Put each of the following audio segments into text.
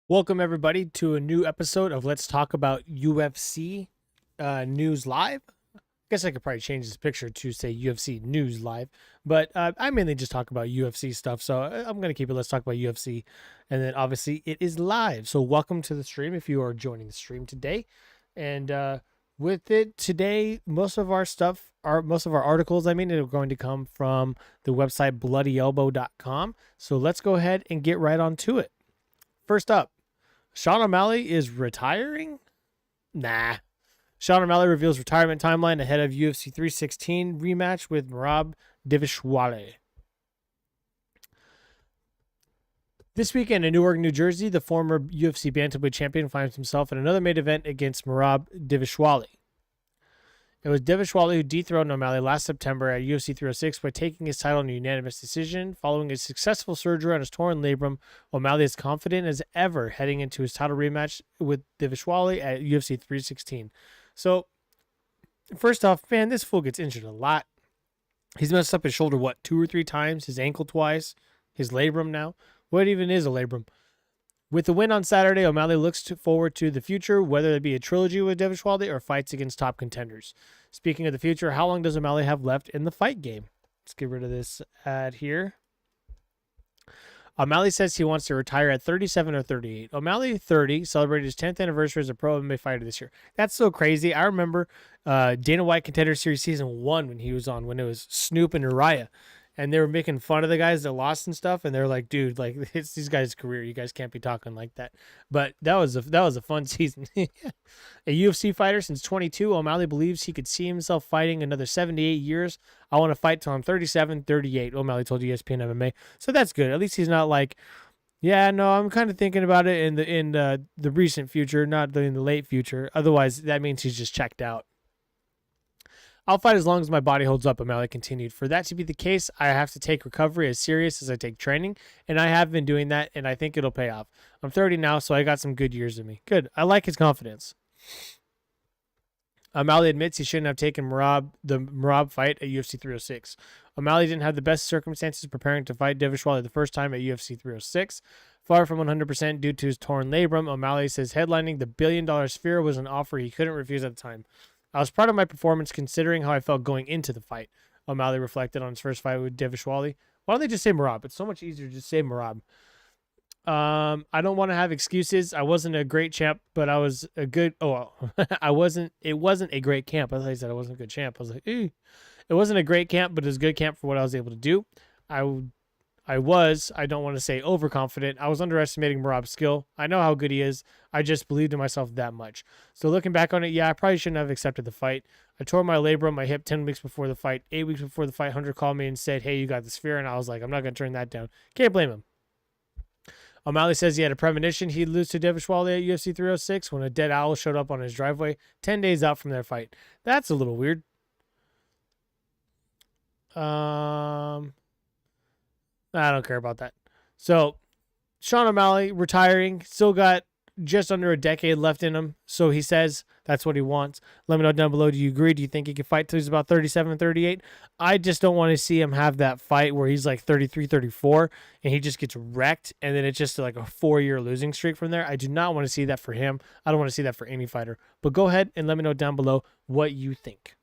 Welcome everybody to a new episode of Let's Talk About UFC News Live. I guess I could probably change this picture to say UFC News Live, but I mainly just talk about UFC stuff. So I'm going to keep it Let's Talk About UFC. And then obviously it is live. So welcome to the stream if you are joining the stream today. And with it today, most of our articles, are going to come from the website bloodyelbow.com. So let's go ahead and get right on to it. First up, Sean O'Malley is retiring? Nah. Sean O'Malley reveals retirement timeline ahead of UFC 316 rematch with Merab Dvalishvili. This weekend in Newark, New Jersey, the former UFC bantamweight champion finds himself in another main event against Merab Dvalishvili. It was Dvalishvili who dethroned O'Malley last September at UFC 306 by taking his title in a unanimous decision. Following a successful surgery on his torn labrum, O'Malley is confident as ever heading into his title rematch with Dvalishvili at UFC 316. So, first off, man, this fool gets injured a lot. He's messed up his shoulder, 2 or 3 times, his ankle twice, his labrum now. What even is a labrum? With the win on Saturday, O'Malley looks forward to the future, whether it be a trilogy with Dvalishvili or fights against top contenders. Speaking of the future, how long does O'Malley have left in the fight game? Let's get rid of this ad here. O'Malley says he wants to retire at 37 or 38. O'Malley, 30, celebrated his 10th anniversary as a pro MMA fighter this year. That's so crazy. I remember Dana White Contender Series Season 1 when he was on, when it was Snoop and Uriah. And they were making fun of the guys that lost and stuff, and they're like, "Dude, like it's these guys' career. You guys can't be talking like that." But that was a fun season. A UFC fighter since 22, O'Malley believes he could see himself fighting another 78 years. I want to fight till I'm 37, 38. O'Malley told ESPN MMA, so that's good. At least he's not like, "Yeah, no, I'm kind of thinking about it in the recent future, not in the late future." Otherwise, that means he's just checked out. I'll fight as long as my body holds up, O'Malley continued. For that to be the case, I have to take recovery as serious as I take training, and I have been doing that, and I think it'll pay off. I'm 30 now, so I got some good years in me. Good. I like his confidence. O'Malley admits he shouldn't have taken the Merab fight at UFC 306. O'Malley didn't have the best circumstances preparing to fight Dvalishvili the first time at UFC 306. Far from 100% due to his torn labrum, O'Malley says headlining the $1 billion Sphere was an offer he couldn't refuse at the time. I was proud of my performance considering how I felt going into the fight. O'Malley reflected on his first fight with Dvalishvili. Why don't they just say Merab? It's so much easier to just say Merab. I don't want to have excuses. I wasn't a great champ, but I was a good. Oh, I wasn't. It wasn't a great camp. I thought he said I wasn't a good champ. I was like, eh. It wasn't a great camp, but it was a good camp for what I was able to do. I don't want to say overconfident. I was underestimating Merab's skill. I know how good he is. I just believed in myself that much. So looking back on it, yeah, I probably shouldn't have accepted the fight. I tore my labrum, my hip 10 weeks before the fight. 8 weeks before the fight, Hunter called me and said, "Hey, you got the Sphere." And I was like, I'm not going to turn that down. Can't blame him. O'Malley says he had a premonition he'd lose to Dvalishvili at UFC 306 when a dead owl showed up on his driveway 10 days out from their fight. That's a little weird. I don't care about that. So, Sean O'Malley retiring, still got just under a decade left in him. So he says that's what he wants. Let me know down below. Do you agree? Do you think he can fight till he's about 37, 38? I just don't want to see him have that fight where he's like 33, 34 and he just gets wrecked and then it's just like a 4-year losing streak from there. I do not want to see that for him. I don't want to see that for any fighter. But go ahead and let me know down below what you think.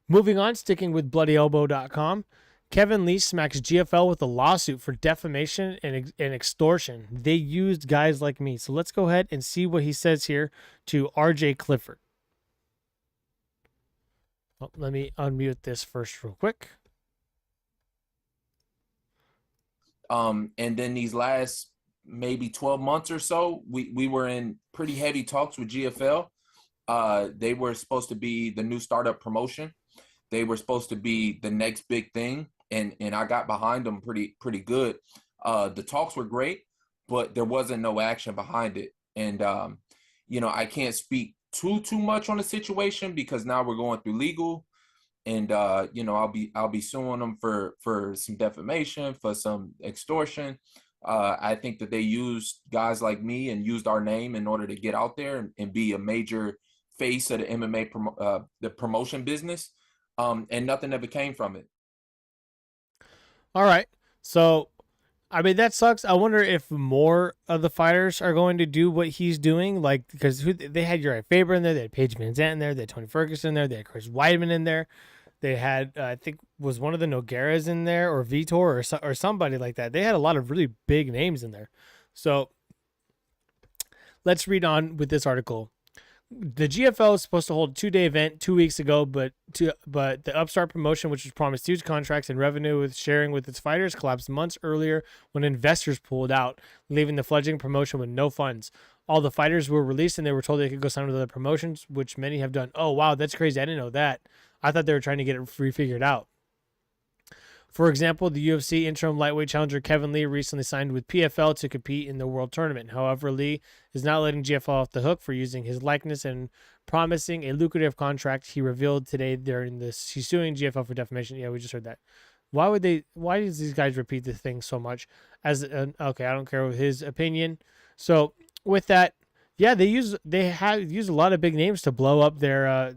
Moving on, sticking with bloodyelbow.com. Kevin Lee smacks GFL with a lawsuit for defamation and extortion. They used guys like me. So let's go ahead and see what he says here to RJ Clifford. Oh, let me unmute this first real quick. And then these last maybe 12 months or so, we were in pretty heavy talks with GFL. They were supposed to be the new startup promotion. They were supposed to be the next big thing. And I got behind them pretty good. The talks were great, but there wasn't no action behind it. And I can't speak too much on the situation because now we're going through legal, and I'll be suing them for some defamation, for some extortion. I think that they used guys like me and used our name in order to get out there and be a major face of the MMA the promotion business, and nothing ever came from it. All right. So I mean, that sucks. I wonder if more of the fighters are going to do what he's doing, like because they had Uriah Faber in there, they had Paige Van Zandt in there, they had Tony Ferguson in there, they had Chris Weidman in there, they had I think was one of the Nogueiras in there or Vitor or somebody like that. They had a lot of really big names in there. So let's read on with this article. The GFL is supposed to hold a 2-day event 2 weeks ago, but the Upstart promotion, which was promised huge contracts and revenue with sharing with its fighters, collapsed months earlier when investors pulled out, leaving the fledgling promotion with no funds. All the fighters were released and they were told they could go sign with other promotions, which many have done. Oh wow, that's crazy! I didn't know that. I thought they were trying to get it figured out. For example, the UFC interim lightweight challenger Kevin Lee recently signed with PFL to compete in the World Tournament. However, Lee is not letting GFL off the hook for using his likeness and promising a lucrative contract. He revealed today during this he's suing GFL for defamation. Yeah, we just heard that. Why does these guys repeat this thing so much? Okay, I don't care with his opinion. So with that, yeah, they have used a lot of big names to blow up their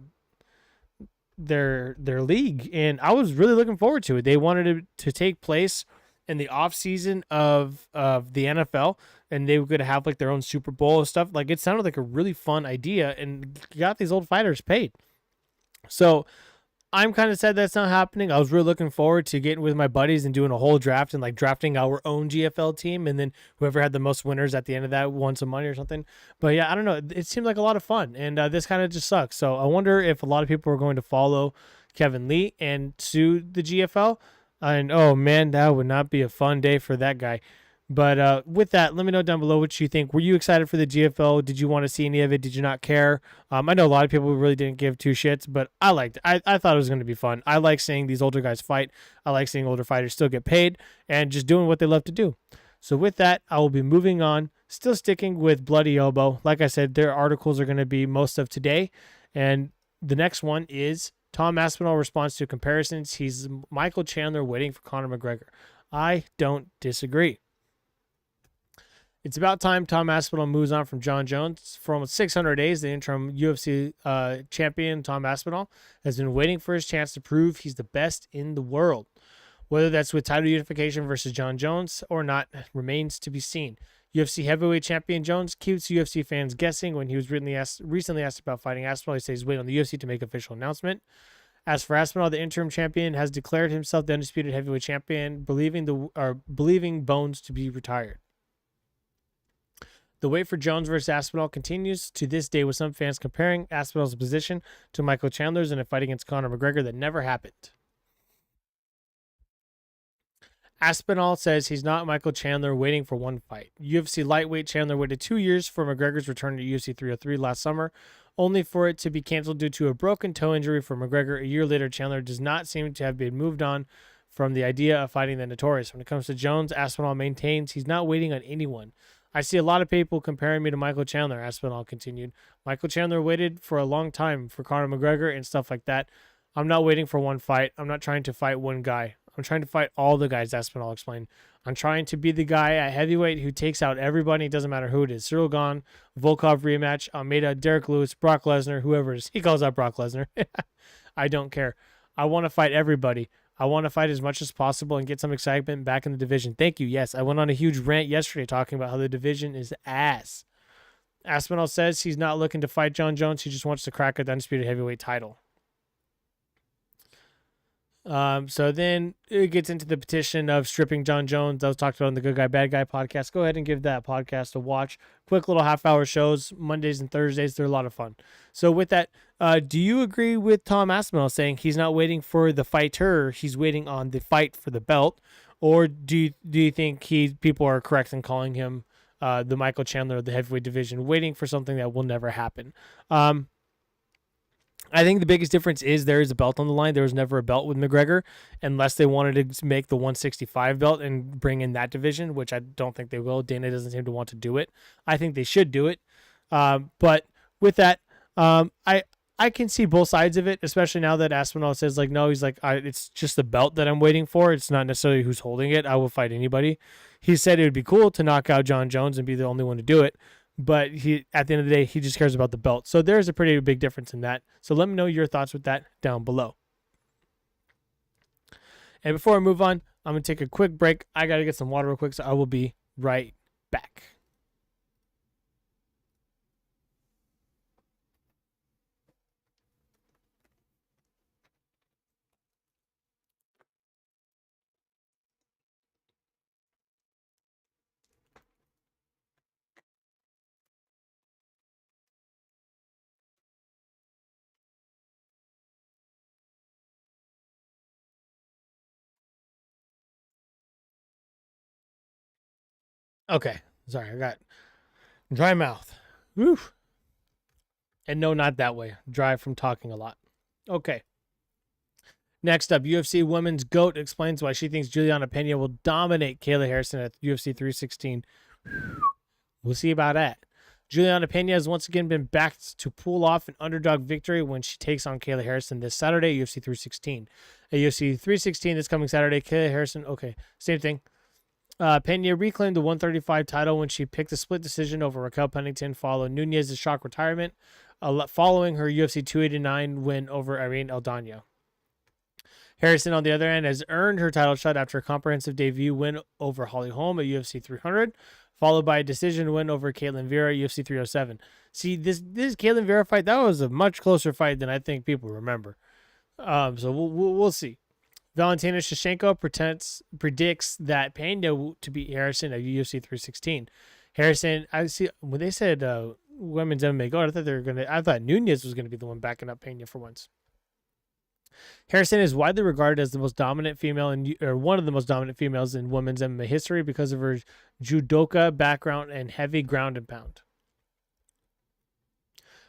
league, and I was really looking forward to it. They wanted it to take place in the off season of the NFL, and they were going to have like their own Super Bowl and stuff. Like it sounded like a really fun idea, and got these old fighters paid. So I'm kind of sad that's not happening. I was really looking forward to getting with my buddies and doing a whole draft and like drafting our own GFL team, and then whoever had the most winners at the end of that won some money or something. But yeah, I don't know. It seemed like a lot of fun, and this kind of just sucks. So I wonder if a lot of people are going to follow Kevin Lee and sue the GFL. And oh man, that would not be a fun day for that guy. But with that, let me know down below what you think. Were you excited for the GFL? Did you want to see any of it? Did you not care? I know a lot of people really didn't give two shits, but I liked it. I thought it was going to be fun. I like seeing these older guys fight. I like seeing older fighters still get paid and just doing what they love to do. So with that, I will be moving on, still sticking with Bloody Elbow. Like I said, their articles are going to be most of today. And the next one is Tom Aspinall responds to comparisons. He's Michael Chandler waiting for Conor McGregor. I don't disagree. It's about time Tom Aspinall moves on from John Jones. For almost 600 days, the interim UFC champion, Tom Aspinall, has been waiting for his chance to prove he's the best in the world. Whether that's with title unification versus John Jones or not remains to be seen. UFC heavyweight champion Jones keeps UFC fans guessing. When he was recently asked about fighting Aspinall, he says he's waiting on the UFC to make official announcement. As for Aspinall, the interim champion has declared himself the undisputed heavyweight champion, believing Bones to be retired. The wait for Jones versus Aspinall continues to this day, with some fans comparing Aspinall's position to Michael Chandler's in a fight against Conor McGregor that never happened. Aspinall says he's not Michael Chandler waiting for one fight. UFC lightweight Chandler waited 2 years for McGregor's return to UFC 303 last summer, only for it to be canceled due to a broken toe injury for McGregor. A year later, Chandler does not seem to have been moved on from the idea of fighting the Notorious. When it comes to Jones, Aspinall maintains he's not waiting on anyone. I see a lot of people comparing me to Michael Chandler, Aspinall continued. Michael Chandler waited for a long time for Conor McGregor and stuff like that. I'm not waiting for one fight. I'm not trying to fight one guy. I'm trying to fight all the guys, Aspinall explained. I'm trying to be the guy at heavyweight who takes out everybody. It doesn't matter who it is. Cyril Gane, Volkov rematch, Almeida, Derek Lewis, Brock Lesnar, whoever it is. He calls out Brock Lesnar. I don't care. I want to fight everybody. I want to fight as much as possible and get some excitement back in the division. Thank you. Yes, I went on a huge rant yesterday talking about how the division is ass. Aspinall says he's not looking to fight John Jones. He just wants to crack at the undisputed heavyweight title. So then it gets into the petition of stripping John Jones. That was talked about on the Good Guy, Bad Guy podcast. Go ahead and give that podcast a watch. Quick little half-hour shows, Mondays and Thursdays. They're a lot of fun. So with that, do you agree with Tom Aspinall saying he's not waiting for the fighter, he's waiting on the fight for the belt? Or do you think people are correct in calling him the Michael Chandler of the heavyweight division, waiting for something that will never happen? I think the biggest difference is there is a belt on the line. There was never a belt with McGregor unless they wanted to make the 165 belt and bring in that division, which I don't think they will. Dana doesn't seem to want to do it. I think they should do it. But with that, I can see both sides of it, especially now that Aspinall says, like, no, he's like, it's just the belt that I'm waiting for. It's not necessarily who's holding it. I will fight anybody. He said it would be cool to knock out John Jones and be the only one to do it. But at the end of the day, he just cares about the belt. So there's a pretty big difference in that. So let me know your thoughts with that down below. And before I move on, I'm going to take a quick break. I got to get some water real quick, so I will be right back. Okay. Sorry, I got dry mouth. Woo. And no, not that way. Dry from talking a lot. Okay. Next up, UFC Women's GOAT explains why she thinks Juliana Pena will dominate Kayla Harrison at UFC 316. We'll see about that. Juliana Pena has once again been backed to pull off an underdog victory when she takes on Kayla Harrison this Saturday at UFC 316. At UFC 316 this coming Saturday, Kayla Harrison, okay, same thing. Pena reclaimed the 135 title when she picked a split decision over Raquel Pennington following Nunez's shock retirement, following her UFC 289 win over Irene Aldana. Harrison, on the other hand, has earned her title shot after a comprehensive debut win over Holly Holm at UFC 300, followed by a decision win over Caitlin Vera at UFC 307. See, this Caitlin Vera fight, that was a much closer fight than I think people remember. So we'll see. Valentina Shevchenko predicts that Pena to beat Harrison at UFC 316. Harrison, I see when they said women's MMA GOAT, I thought Nunez was gonna be the one backing up Pena for once. Harrison is widely regarded as the most dominant female or one of the most dominant females in women's MMA history because of her judoka background and heavy ground and pound.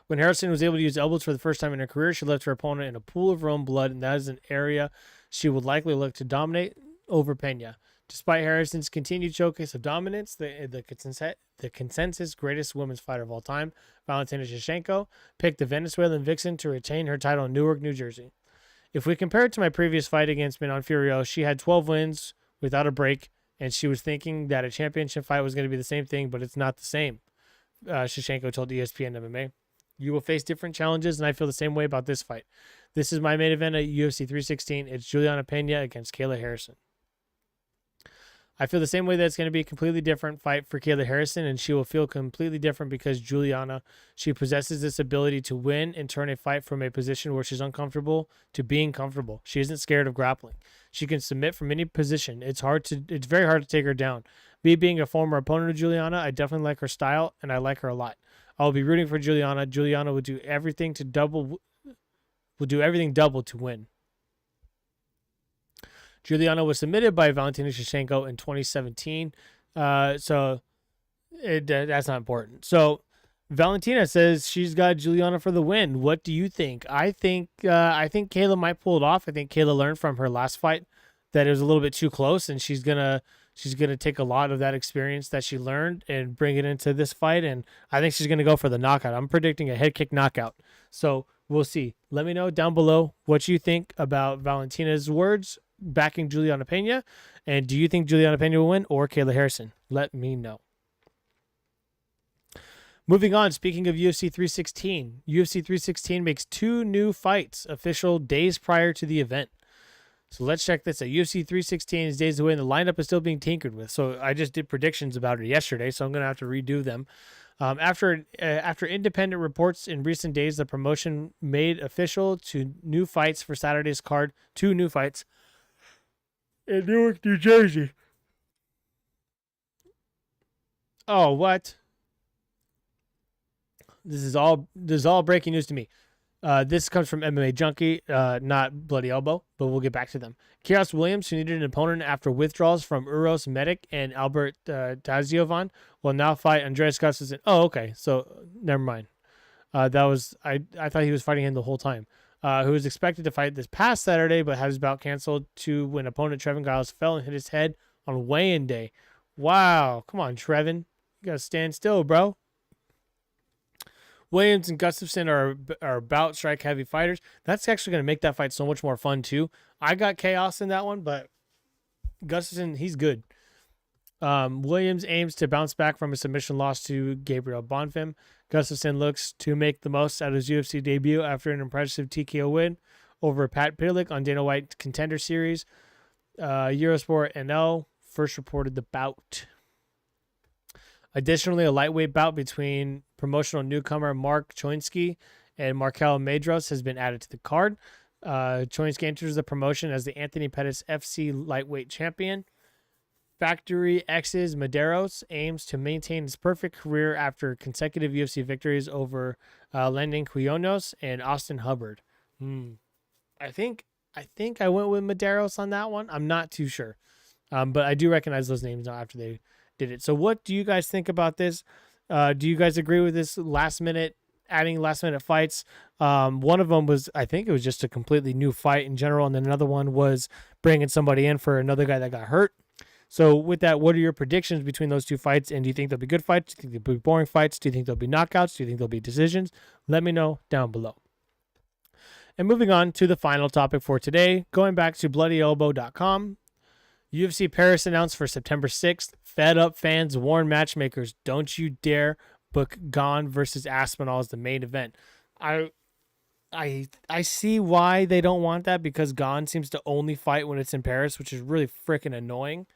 When Harrison was able to use elbows for the first time in her career, she left her opponent in a pool of her own blood, and that is an area she would likely look to dominate over Pena. Despite Harrison's continued showcase of dominance, the consensus greatest women's fighter of all time, Valentina Shevchenko, picked the Venezuelan vixen to retain her title in Newark, New Jersey. If we compare it to my previous fight against Manon Furio, she had 12 wins without a break, and she was thinking that a championship fight was going to be the same thing, but it's not the same, Shevchenko told ESPN MMA. You will face different challenges, and I feel the same way about this fight. This is my main event at UFC 316. It's Juliana Pena against Kayla Harrison. I feel the same way that it's going to be a completely different fight for Kayla Harrison, and she will feel completely different because Juliana, she possesses this ability to win and turn a fight from a position where she's uncomfortable to being comfortable. She isn't scared of grappling. She can submit from any position. It's very hard to take her down. Me being a former opponent of Juliana, I definitely like her style, and I like her a lot. I'll be rooting for Juliana. Juliana will do everything double to win. Juliana was submitted by Valentina Shevchenko in 2017, so that's not important. So Valentina says she's got Juliana for the win. What do you think? I think Kayla might pull it off. I think Kayla learned from her last fight that it was a little bit too close, and she's gonna take a lot of that experience that she learned and bring it into this fight. And I think she's gonna go for the knockout. I'm predicting a head kick knockout. So we'll see. Let me know down below what you think about Valentina's words backing Juliana Pena, and do you think Juliana Pena will win or Kayla Harrison? Let me know. Moving on, speaking of UFC 316, UFC 316 makes 2 new fights official days prior to the event. So let's check this out. UFC 316 is days away, and the lineup is still being tinkered with. So I just did predictions about it yesterday, so I'm going to have to redo them. After independent reports in recent days, the promotion made official 2 new fights for Saturday's card. 2 new fights in Newark, New Jersey. Oh, what? This is all breaking news to me. This comes from MMA Junkie, not Bloody Elbow, but we'll get back to them. Kyrgios Williams, who needed an opponent after withdrawals from Uros Medic and Albert Taziovan, will now fight Andreas Gustafsson. Oh, okay. So never mind. I thought he was fighting him the whole time. Who was expected to fight this past Saturday, but had his bout canceled when opponent Trevin Giles fell and hit his head on weigh-in day. Wow. Come on, Trevin. You got to stand still, bro. Williams and Gustafsson are bout strike-heavy fighters. That's actually going to make that fight so much more fun, too. I got chaos in that one, but Gustafsson, he's good. Williams aims to bounce back from a submission loss to Gabriel Bonfim. Gustafsson looks to make the most out of his UFC debut after an impressive TKO win over Pat Pillick on Dana White Contender Series. Eurosport NL first reported the bout. Additionally, a lightweight bout between promotional newcomer Mark Choinsky and Markel Medros has been added to the card. Choinsky enters the promotion as the Anthony Pettis FC lightweight champion. Factory X's Medeiros aims to maintain his perfect career after consecutive UFC victories over Landon Quionos and Austin Hubbard. I think I went with Medeiros on that one. I'm not too sure, but I do recognize those names now after they did it. So, what do you guys think about this? Do you guys agree with this adding last minute fights? One of them was, I think it was just a completely new fight in general, and then another one was bringing somebody in for another guy that got hurt. So with that, what are your predictions between those two fights? And do you think they'll be good fights? Do you think they'll be boring fights? Do you think they'll be knockouts? Do you think they'll be decisions? Let me know down below. And moving on to the final topic for today, going back to bloodyelbow.com. UFC Paris announced for September 6th. Fed up fans warn matchmakers, don't you dare book Gane versus Aspinall as the main event. I see why they don't want that, because Gane seems to only fight when it's in Paris, which is really freaking annoying.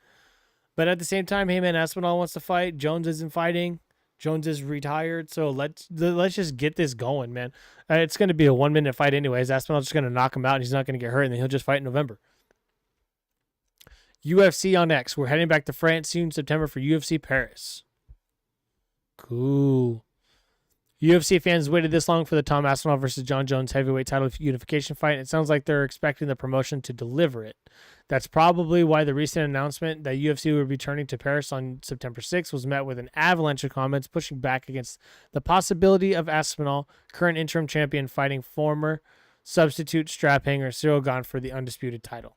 But at the same time, hey man, Aspinall wants to fight. Jones isn't fighting. Jones is retired. So let's just get this going, man. It's going to be a 1 minute fight anyways. Aspinall's just going to knock him out and he's not going to get hurt, and then he'll just fight in November. UFC on X. We're heading back to France soon, September, for UFC Paris. Cool. UFC fans waited this long for the Tom Aspinall versus John Jones heavyweight title unification fight. It sounds like they're expecting the promotion to deliver it. That's probably why the recent announcement that UFC would be returning to Paris on September 6th was met with an avalanche of comments pushing back against the possibility of Aspinall, current interim champion, fighting former substitute strap hanger Cyril Gane for the undisputed title.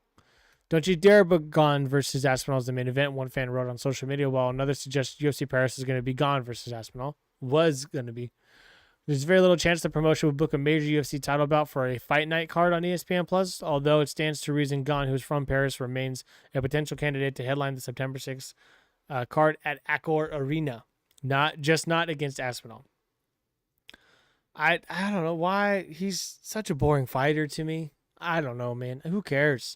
Don't you dare book Gane versus Aspinall as the main event, one fan wrote on social media, while another suggests UFC Paris is going to be Gane versus Aspinall. Was going to be. There's very little chance the promotion would book a major UFC title bout for a fight night card on ESPN Plus, although it stands to reason Gane, who's from Paris, remains a potential candidate to headline the September 6th card at Accor Arena. Not against Aspinall. I don't know why. He's such a boring fighter to me. I don't know, man. Who cares?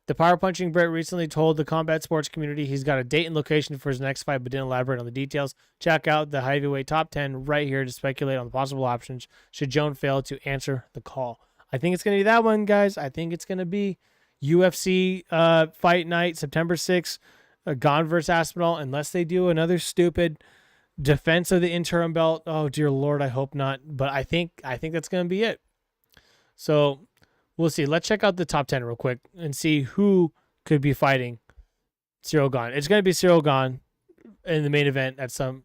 The power punching Brit recently told the combat sports community he's got a date and location for his next fight, but didn't elaborate on the details. Check out the heavyweight top 10 right here to speculate on the possible options should Jones fail to answer the call. I think it's going to be that one, guys. I think it's going to be UFC fight night, September 6th, Gane versus Aspinall, unless they do another stupid defense of the interim belt. Oh, dear Lord, I hope not. But I think that's going to be it. So we'll see. Let's check out the top 10 real quick and see who could be fighting Cyril Gane. It's going to be Cyril Gane in the main event at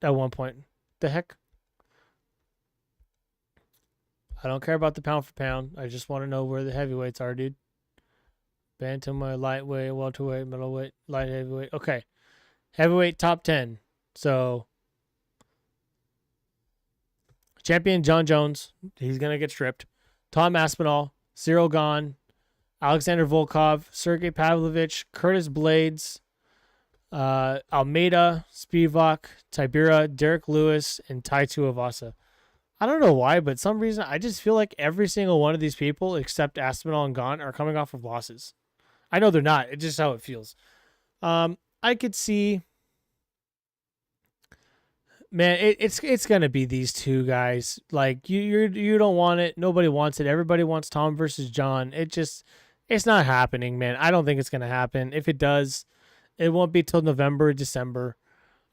one point. The heck? I don't care about the pound for pound. I just want to know where the heavyweights are, dude. Bantamweight, lightweight, welterweight, middleweight, light heavyweight. Okay. Heavyweight top 10. So champion John Jones. He's going to get stripped. Tom Aspinall, Cyril Gane, Alexander Volkov, Sergey Pavlovich, Curtis Blades, Almeida, Spivak, Tibera, Derek Lewis, and Tai Tuivasa. I don't know why, but some reason I just feel like every single one of these people except Aspinall and Gane are coming off of losses. I know they're not. It's just how it feels. I could see, man, it's gonna be these two guys. Like you don't want it. Nobody wants it. Everybody wants Tom versus John. It's not happening, man. I don't think it's gonna happen. If it does, it won't be till November, December.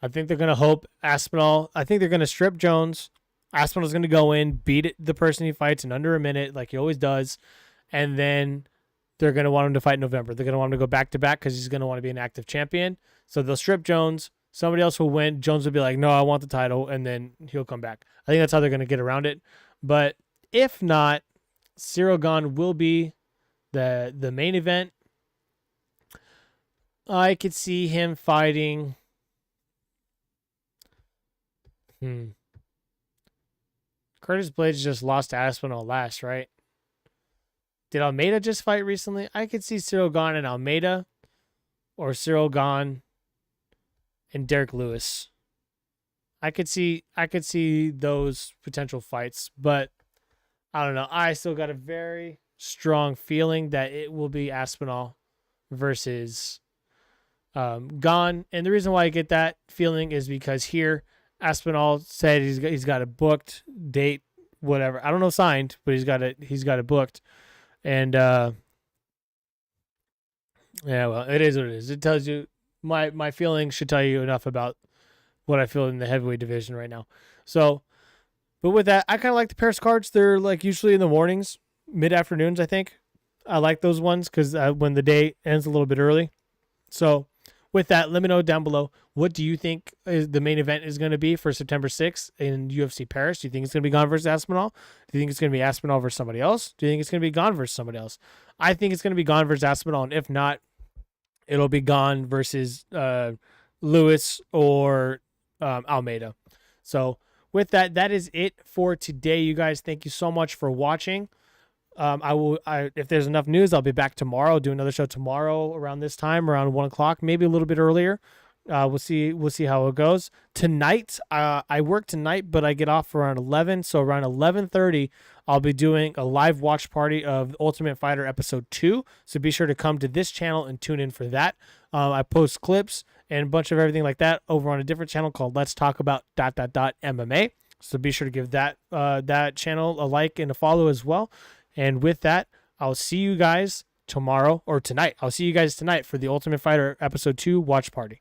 I think they're gonna hope Aspinall. I think they're gonna strip Jones. Aspinall's gonna go in, beat the person he fights in under a minute, like he always does, and then they're gonna want him to fight in November. They're gonna want him to go back to back because he's gonna want to be an active champion. So they'll strip Jones. Somebody else will win. Jones will be like, no, I want the title, and then he'll come back. I think that's how they're going to get around it. But if not, Cyril Gane will be the main event. I could see him fighting. Curtis Blades just lost to Aspinall last, right? Did Almeida just fight recently? I could see Cyril Gane and Almeida, or Cyril Gane and Derek Lewis. I could see those potential fights, but I don't know. I still got a very strong feeling that it will be Aspinall versus Gone. And the reason why I get that feeling is because here Aspinall said he's got a booked date, whatever. I don't know signed, but he's got it booked. And yeah, well, it is what it is. It tells you my feelings should tell you enough about what I feel in the heavyweight division right now. So, but with that, I kind of like the Paris cards. They're like usually in the mornings, mid afternoons. I think I like those ones because when the day ends a little bit early. So, with that, let me know down below, what do you think is the main event is going to be for September 6th in UFC Paris? Do you think it's going to be Gone versus Aspinall? Do you think it's going to be Aspinall versus somebody else? Do you think it's going to be Gone versus somebody else? I think it's going to be Gone versus Aspinall, and if not, it'll be Gone versus Lewis or Almeida. So with that, that is it for today, you guys. Thank you so much for watching. If there's enough news, I'll be back tomorrow. I'll do another show tomorrow around this time, around 1:00, maybe a little bit earlier. We'll see how it goes. Tonight, I work tonight, but I get off around 11. So around 11:30, I'll be doing a live watch party of Ultimate Fighter Episode 2. So be sure to come to this channel and tune in for that. I post clips and a bunch of everything like that over on a different channel called Let's Talk About ... MMA. So be sure to give that channel a like and a follow as well. And with that, I'll see you guys tomorrow or tonight. I'll see you guys tonight for the Ultimate Fighter Episode 2 watch party.